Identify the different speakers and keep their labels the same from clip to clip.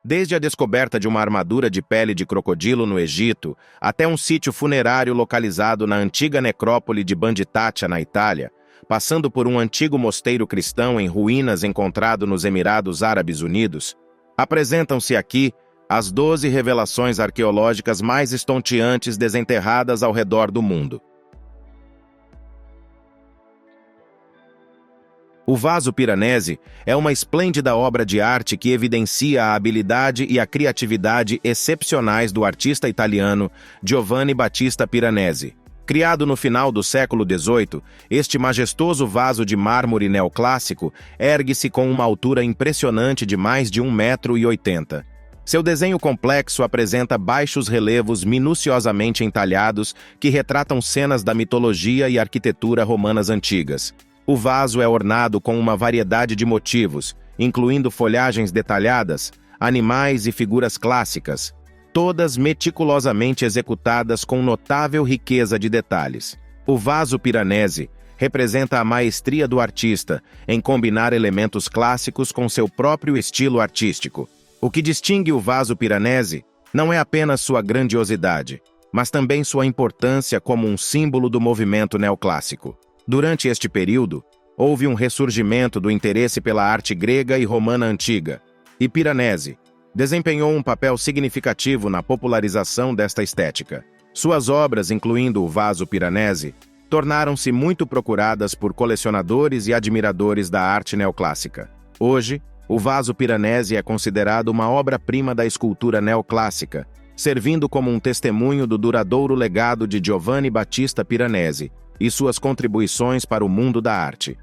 Speaker 1: Desde a descoberta de uma armadura de pele de crocodilo no Egito, até um sítio funerário localizado na antiga necrópole de Banditacha, na Itália, passando por um antigo mosteiro cristão em ruínas encontrado nos Emirados Árabes Unidos, apresentam-se aqui as 12 revelações arqueológicas mais estonteantes desenterradas ao redor do mundo. O vaso Piranesi é uma esplêndida obra de arte que evidencia a habilidade e a criatividade excepcionais do artista italiano Giovanni Battista Piranesi. Criado no final do século XVIII, este majestoso vaso de mármore neoclássico ergue-se com uma altura impressionante de mais de 1,80 m. Seu desenho complexo apresenta baixos relevos minuciosamente entalhados que retratam cenas da mitologia e arquitetura romanas antigas. O vaso é ornado com uma variedade de motivos, incluindo folhagens detalhadas, animais e figuras clássicas, todas meticulosamente executadas com notável riqueza de detalhes. O vaso Piranesi representa a maestria do artista em combinar elementos clássicos com seu próprio estilo artístico. O que distingue o vaso Piranesi não é apenas sua grandiosidade, mas também sua importância como um símbolo do movimento neoclássico. Durante este período, houve um ressurgimento do interesse pela arte grega e romana antiga, e Piranesi desempenhou um papel significativo na popularização desta estética. Suas obras, incluindo o vaso Piranesi, tornaram-se muito procuradas por colecionadores e admiradores da arte neoclássica. Hoje, o vaso Piranesi é considerado uma obra-prima da escultura neoclássica, servindo como um testemunho do duradouro legado de Giovanni Battista Piranesi e suas contribuições para o mundo da arte.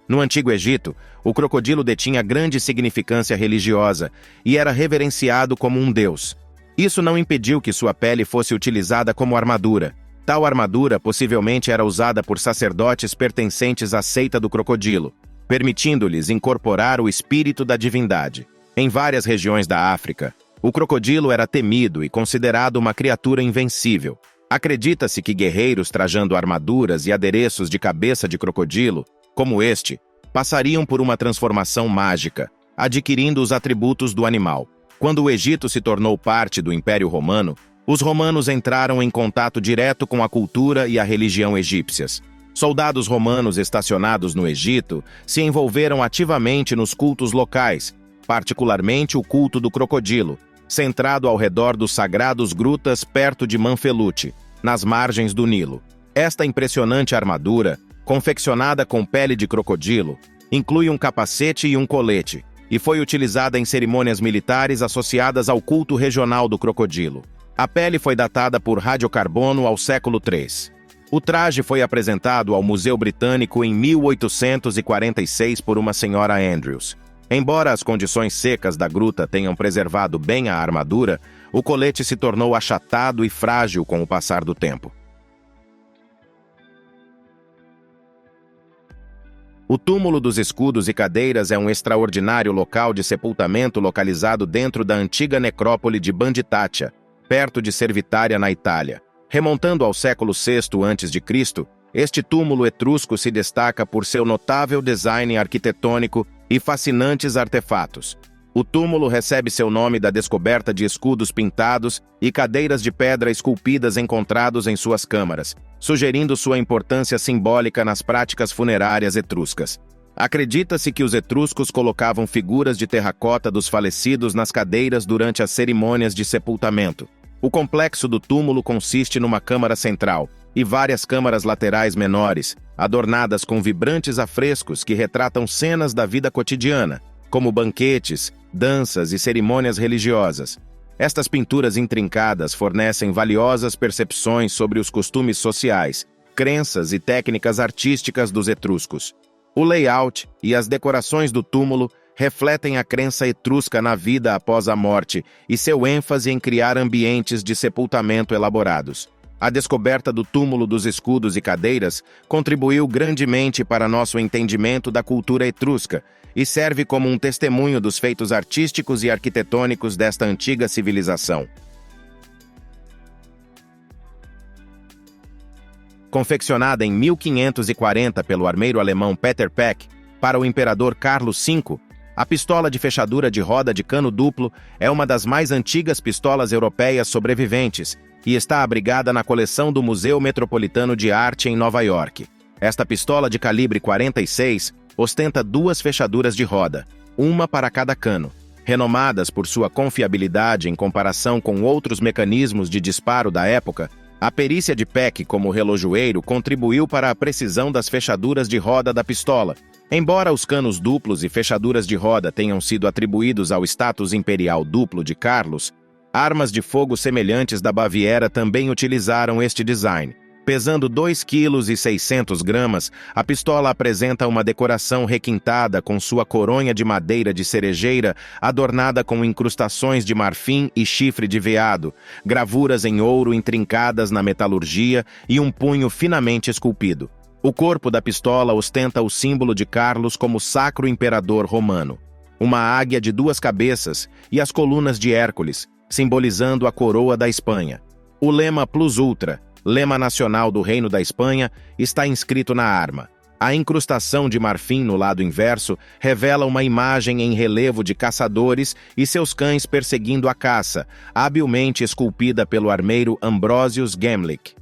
Speaker 1: No Antigo Egito, o crocodilo detinha grande significância religiosa e era reverenciado como um deus. Isso não impediu que sua pele fosse utilizada como armadura. Tal armadura possivelmente era usada por sacerdotes pertencentes à seita do crocodilo, permitindo-lhes incorporar o espírito da divindade. Em várias regiões da África, o crocodilo era temido e considerado uma criatura invencível. Acredita-se que guerreiros trajando armaduras e adereços de cabeça de crocodilo, como este, passariam por uma transformação mágica, adquirindo os atributos do animal. Quando o Egito se tornou parte do Império Romano, os romanos entraram em contato direto com a cultura e a religião egípcias. Soldados romanos estacionados no Egito se envolveram ativamente nos cultos locais, particularmente o culto do crocodilo, centrado ao redor dos sagrados grutas perto de Manfelute, nas margens do Nilo. Esta impressionante armadura, confeccionada com pele de crocodilo, inclui um capacete e um colete, e foi utilizada em cerimônias militares associadas ao culto regional do crocodilo. A pele foi datada por radiocarbono ao século III. O traje foi apresentado ao Museu Britânico em 1846 por uma senhora Andrews. Embora as condições secas da gruta tenham preservado bem a armadura, o colete se tornou achatado e frágil com o passar do tempo. O túmulo dos escudos e cadeiras é um extraordinário local de sepultamento localizado dentro da antiga necrópole de Banditacha, perto de Servitária, na Itália. Remontando ao século VI a.C., este túmulo etrusco se destaca por seu notável design arquitetônico e fascinantes artefatos. O túmulo recebe seu nome da descoberta de escudos pintados e cadeiras de pedra esculpidas encontrados em suas câmaras, sugerindo sua importância simbólica nas práticas funerárias etruscas. Acredita-se que os etruscos colocavam figuras de terracota dos falecidos nas cadeiras durante as cerimônias de sepultamento. O complexo do túmulo consiste numa câmara central e várias câmaras laterais menores, adornadas com vibrantes afrescos que retratam cenas da vida cotidiana, como banquetes, danças e cerimônias religiosas. Estas pinturas intrincadas fornecem valiosas percepções sobre os costumes sociais, crenças e técnicas artísticas dos etruscos. O layout e as decorações do túmulo refletem a crença etrusca na vida após a morte e seu ênfase em criar ambientes de sepultamento elaborados. A descoberta do túmulo dos escudos e cadeiras contribuiu grandemente para nosso entendimento da cultura etrusca e serve como um testemunho dos feitos artísticos e arquitetônicos desta antiga civilização. Confeccionada em 1540 pelo armeiro alemão Peter Peck, Para o imperador Carlos V, a pistola de fechadura de roda de cano duplo é uma das mais antigas pistolas europeias sobreviventes e está abrigada na coleção do Museu Metropolitano de Arte em Nova York. Esta pistola de calibre 46 ostenta duas fechaduras de roda, uma para cada cano. Renomadas por sua confiabilidade em comparação com outros mecanismos de disparo da época, a perícia de Peck como relojoeiro contribuiu para a precisão das fechaduras de roda da pistola. Embora os canos duplos e fechaduras de roda tenham sido atribuídos ao status imperial duplo de Carlos, armas de fogo semelhantes da Baviera também utilizaram este design. Pesando 2,6 kg, a pistola apresenta uma decoração requintada com sua coronha de madeira de cerejeira adornada com incrustações de marfim e chifre de veado, gravuras em ouro intrincadas na metalurgia e um punho finamente esculpido. O corpo da pistola ostenta o símbolo de Carlos como Sacro Imperador Romano, uma águia de duas cabeças e as colunas de Hércules, simbolizando a coroa da Espanha. O lema Plus Ultra, lema nacional do Reino da Espanha, está inscrito na arma. A incrustação de marfim no lado inverso revela uma imagem em relevo de caçadores e seus cães perseguindo a caça, habilmente esculpida pelo armeiro Ambrosius Gemlich.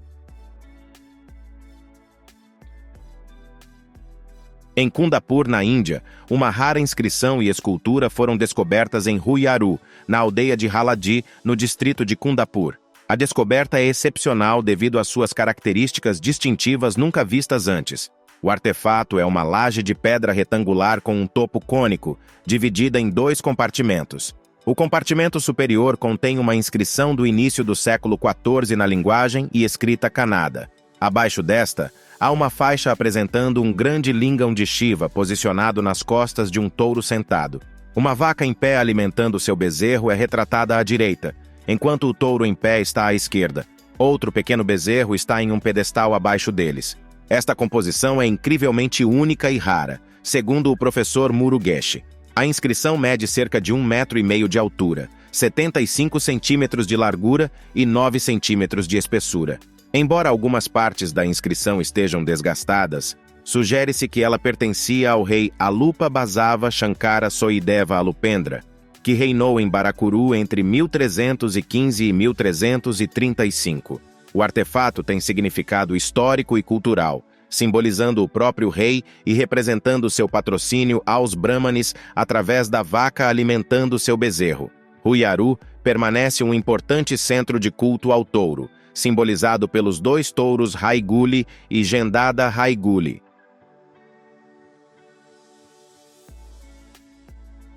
Speaker 1: Em Kundapur, na Índia, uma rara inscrição e escultura foram descobertas em Huyaru, na aldeia de Haladi, no distrito de Kundapur. A descoberta é excepcional devido às suas características distintivas nunca vistas antes. O artefato é uma laje de pedra retangular com um topo cônico, dividida em dois compartimentos. O compartimento superior contém uma inscrição do início do século XIV na linguagem e escrita Kannada. Abaixo desta, há uma faixa apresentando um grande lingam de Shiva posicionado nas costas de um touro sentado. Uma vaca em pé alimentando seu bezerro é retratada à direita, enquanto o touro em pé está à esquerda. Outro pequeno bezerro está em um pedestal abaixo deles. Esta composição é incrivelmente única e rara, segundo o professor Murugeshi. A inscrição mede cerca de 1,5 metro de altura, 75 centímetros de largura e 9 centímetros de espessura. Embora algumas partes da inscrição estejam desgastadas, sugere-se que ela pertencia ao rei Alupa Basava Shankara Soideva Alupendra, que reinou em Barakuru entre 1315 e 1335. O artefato tem significado histórico e cultural, simbolizando o próprio rei e representando seu patrocínio aos brahmanes através da vaca alimentando seu bezerro. Huyaru permanece um importante centro de culto ao touro, simbolizado pelos dois touros Raiguli e Gendada Raiguli.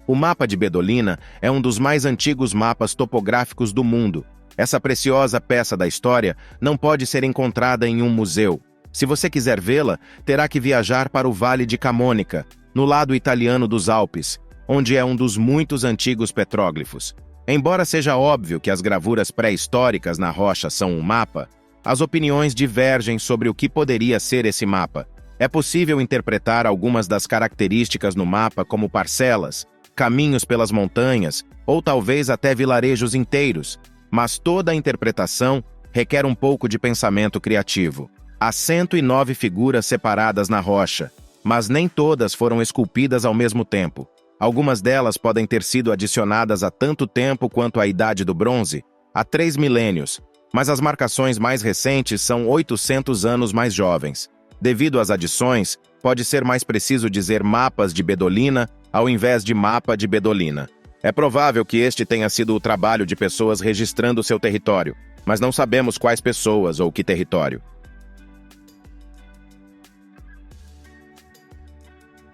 Speaker 1: O mapa de Bedolina é um dos mais antigos mapas topográficos do mundo. Essa preciosa peça da história não pode ser encontrada em um museu. Se você quiser vê-la, terá que viajar para o Vale de Camônica, no lado italiano dos Alpes, onde é um dos muitos antigos petróglifos. Embora seja óbvio que as gravuras pré-históricas na rocha são um mapa, as opiniões divergem sobre o que poderia ser esse mapa. É possível interpretar algumas das características no mapa como parcelas, caminhos pelas montanhas ou talvez até vilarejos inteiros, mas toda a interpretação requer um pouco de pensamento criativo. Há 109 figuras separadas na rocha, mas nem todas foram esculpidas ao mesmo tempo. Algumas delas podem ter sido adicionadas há tanto tempo quanto a Idade do Bronze, há 3 milênios, mas as marcações mais recentes são 800 anos mais jovens. Devido às adições, pode ser mais preciso dizer mapas de Bedolina ao invés de mapa de Bedolina. É provável que este tenha sido o trabalho de pessoas registrando seu território, mas não sabemos quais pessoas ou que território.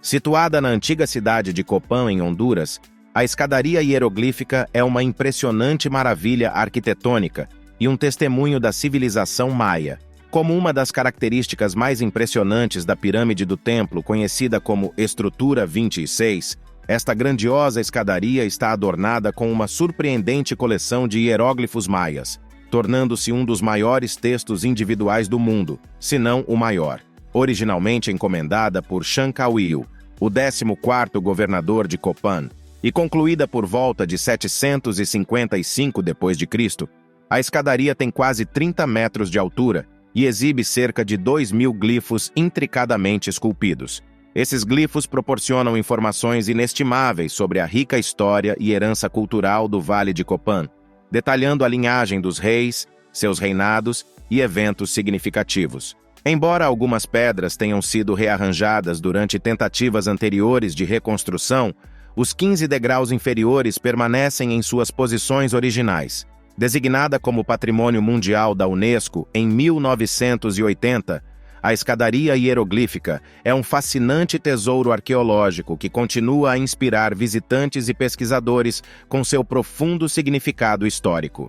Speaker 1: Situada na antiga cidade de Copán, em Honduras, a escadaria hieroglífica é uma impressionante maravilha arquitetônica e um testemunho da civilização maia. Como uma das características mais impressionantes da pirâmide do templo, conhecida como Estrutura 26, esta grandiosa escadaria está adornada com uma surpreendente coleção de hieróglifos maias, tornando-se um dos maiores textos individuais do mundo, se não o maior. Originalmente encomendada por Chancawil, o 14º governador de Copán, e concluída por volta de 755 d.C., a escadaria tem quase 30 metros de altura e exibe cerca de 2.000 glifos intricadamente esculpidos. Esses glifos proporcionam informações inestimáveis sobre a rica história e herança cultural do Vale de Copan, detalhando a linhagem dos reis, seus reinados e eventos significativos. Embora algumas pedras tenham sido rearranjadas durante tentativas anteriores de reconstrução, os 15 degraus inferiores permanecem em suas posições originais. Designada como Patrimônio Mundial da Unesco em 1980, a escadaria hieroglífica é um fascinante tesouro arqueológico que continua a inspirar visitantes e pesquisadores com seu profundo significado histórico.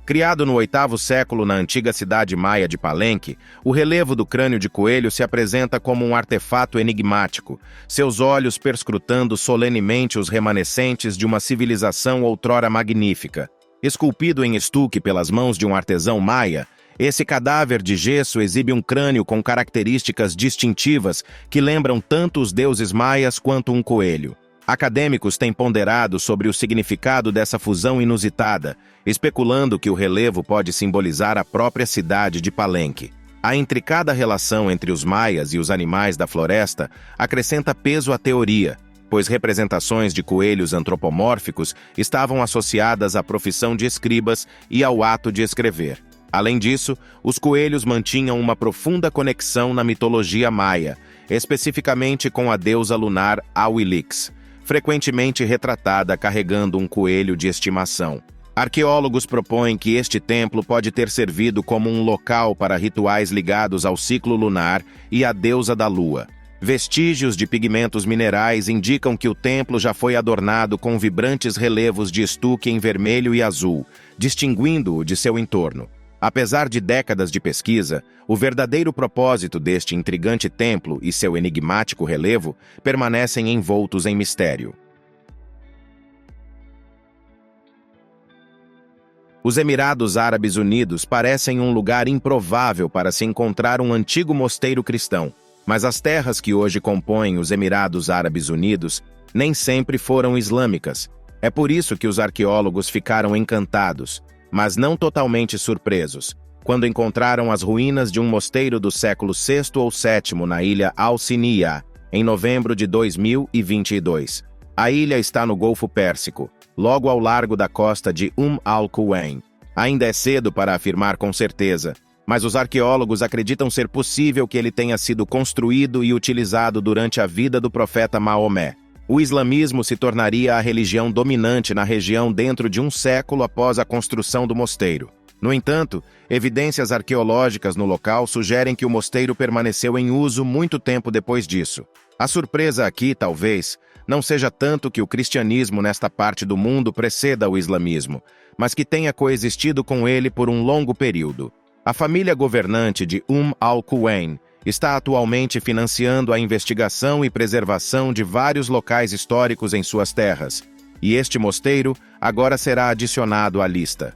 Speaker 1: Criado no 8º século na antiga cidade maia de Palenque, o relevo do crânio de coelho se apresenta como um artefato enigmático, seus olhos perscrutando solenemente os remanescentes de uma civilização outrora magnífica. Esculpido em estuque pelas mãos de um artesão maia, esse cadáver de gesso exibe um crânio com características distintivas que lembram tanto os deuses maias quanto um coelho. Acadêmicos têm ponderado sobre o significado dessa fusão inusitada, especulando que o relevo pode simbolizar a própria cidade de Palenque. A intricada relação entre os maias e os animais da floresta acrescenta peso à teoria, pois representações de coelhos antropomórficos estavam associadas à profissão de escribas e ao ato de escrever. Além disso, os coelhos mantinham uma profunda conexão na mitologia maia, especificamente com a deusa lunar Awilix, frequentemente retratada carregando um coelho de estimação. Arqueólogos propõem que este templo pode ter servido como um local para rituais ligados ao ciclo lunar e à deusa da lua. Vestígios de pigmentos minerais indicam que o templo já foi adornado com vibrantes relevos de estuque em vermelho e azul, distinguindo-o de seu entorno. Apesar de décadas de pesquisa, o verdadeiro propósito deste intrigante templo e seu enigmático relevo permanecem envoltos em mistério. Os Emirados Árabes Unidos parecem um lugar improvável para se encontrar um antigo mosteiro cristão, mas as terras que hoje compõem os Emirados Árabes Unidos nem sempre foram islâmicas. É por isso que os arqueólogos ficaram encantados, mas não totalmente surpresos, quando encontraram as ruínas de um mosteiro do século VI ou VII na ilha Al-Siniyah, em novembro de 2022. A ilha está no Golfo Pérsico, logo ao largo da costa de al-Quwain. Ainda é cedo para afirmar com certeza, mas os arqueólogos acreditam ser possível que ele tenha sido construído e utilizado durante a vida do profeta Maomé. O islamismo se tornaria a religião dominante na região dentro de um século após a construção do mosteiro. No entanto, evidências arqueológicas no local sugerem que o mosteiro permaneceu em uso muito tempo depois disso. A surpresa aqui, talvez, não seja tanto que o cristianismo nesta parte do mundo preceda o islamismo, mas que tenha coexistido com ele por um longo período. A família governante de al-Quwain está atualmente financiando a investigação e preservação de vários locais históricos em suas terras, e este mosteiro agora será adicionado à lista.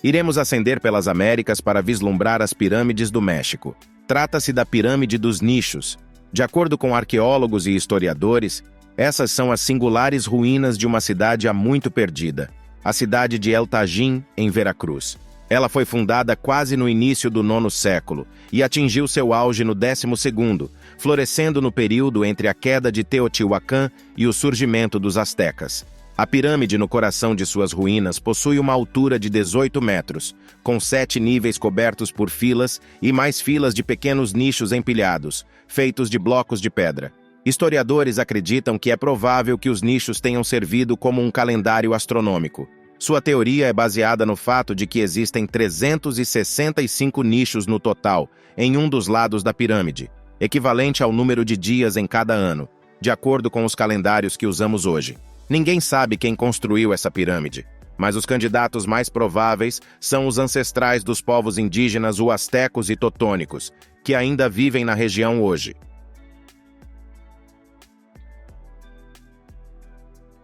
Speaker 1: Iremos ascender pelas Américas para vislumbrar as pirâmides do México. Trata-se da Pirâmide dos Nichos. De acordo com arqueólogos e historiadores, essas são as singulares ruínas de uma cidade há muito perdida, a cidade de El Tajín, em Veracruz. Ela foi fundada quase no início do IX século e atingiu seu auge no 12º, florescendo no período entre a queda de Teotihuacan e o surgimento dos astecas. A pirâmide no coração de suas ruínas possui uma altura de 18 metros, com 7 níveis cobertos por filas e mais filas de pequenos nichos empilhados, feitos de blocos de pedra. Historiadores acreditam que é provável que os nichos tenham servido como um calendário astronômico. Sua teoria é baseada no fato de que existem 365 nichos no total, em um dos lados da pirâmide, equivalente ao número de dias em cada ano, de acordo com os calendários que usamos hoje. Ninguém sabe quem construiu essa pirâmide, mas os candidatos mais prováveis são os ancestrais dos povos indígenas huastecos e totônicos, que ainda vivem na região hoje.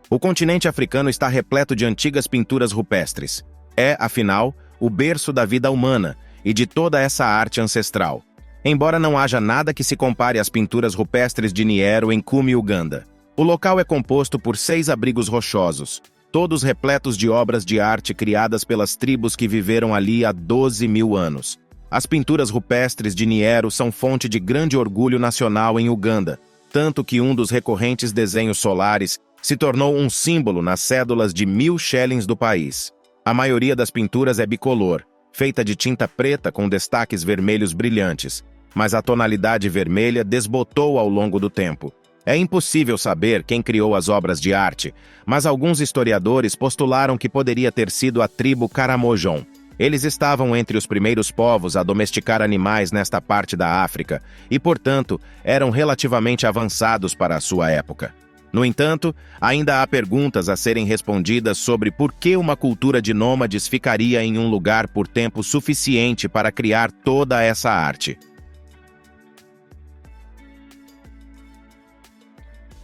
Speaker 1: O continente africano está repleto de antigas pinturas rupestres. É, afinal, o berço da vida humana e de toda essa arte ancestral. Embora não haja nada que se compare às pinturas rupestres de Nyero em Kumi, Uganda. O local é composto por 6 abrigos rochosos, todos repletos de obras de arte criadas pelas tribos que viveram ali há 12 mil anos. As pinturas rupestres de Nyero são fonte de grande orgulho nacional em Uganda, tanto que um dos recorrentes desenhos solares se tornou um símbolo nas cédulas de 1000 shillings do país. A maioria das pinturas é bicolor, feita de tinta preta com destaques vermelhos brilhantes, mas a tonalidade vermelha desbotou ao longo do tempo. É impossível saber quem criou as obras de arte, mas alguns historiadores postularam que poderia ter sido a tribo Karamojong. Eles estavam entre os primeiros povos a domesticar animais nesta parte da África e, portanto, eram relativamente avançados para a sua época. No entanto, ainda há perguntas a serem respondidas sobre por que uma cultura de nômades ficaria em um lugar por tempo suficiente para criar toda essa arte.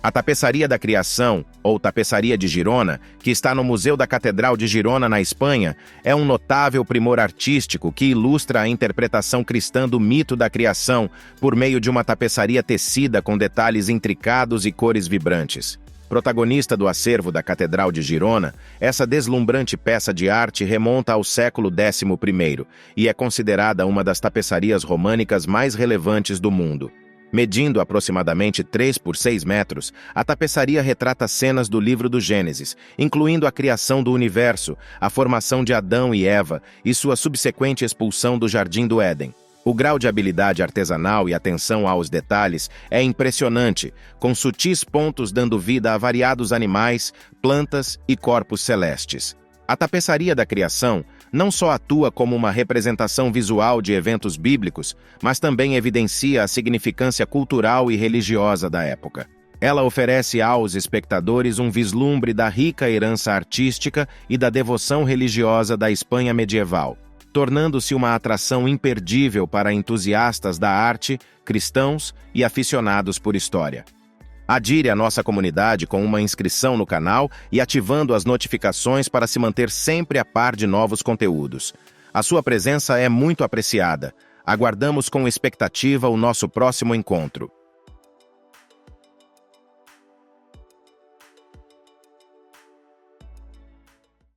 Speaker 1: A tapeçaria da Criação, ou tapeçaria de Girona, que está no Museu da Catedral de Girona, na Espanha, é um notável primor artístico que ilustra a interpretação cristã do mito da criação por meio de uma tapeçaria tecida com detalhes intricados e cores vibrantes. Protagonista do acervo da Catedral de Girona, essa deslumbrante peça de arte remonta ao século XI e é considerada uma das tapeçarias românicas mais relevantes do mundo. Medindo aproximadamente 3 por 6 metros, a tapeçaria retrata cenas do livro do Gênesis, incluindo a criação do universo, a formação de Adão e Eva e sua subsequente expulsão do Jardim do Éden. O grau de habilidade artesanal e atenção aos detalhes é impressionante, com sutis pontos dando vida a variados animais, plantas e corpos celestes. A tapeçaria da Criação não só atua como uma representação visual de eventos bíblicos, mas também evidencia a significância cultural e religiosa da época. Ela oferece aos espectadores um vislumbre da rica herança artística e da devoção religiosa da Espanha medieval, tornando-se uma atração imperdível para entusiastas da arte, cristãos e aficionados por história. Adire à nossa comunidade com uma inscrição no canal e ativando as notificações para se manter sempre a par de novos conteúdos. A sua presença é muito apreciada. Aguardamos com expectativa o nosso próximo encontro.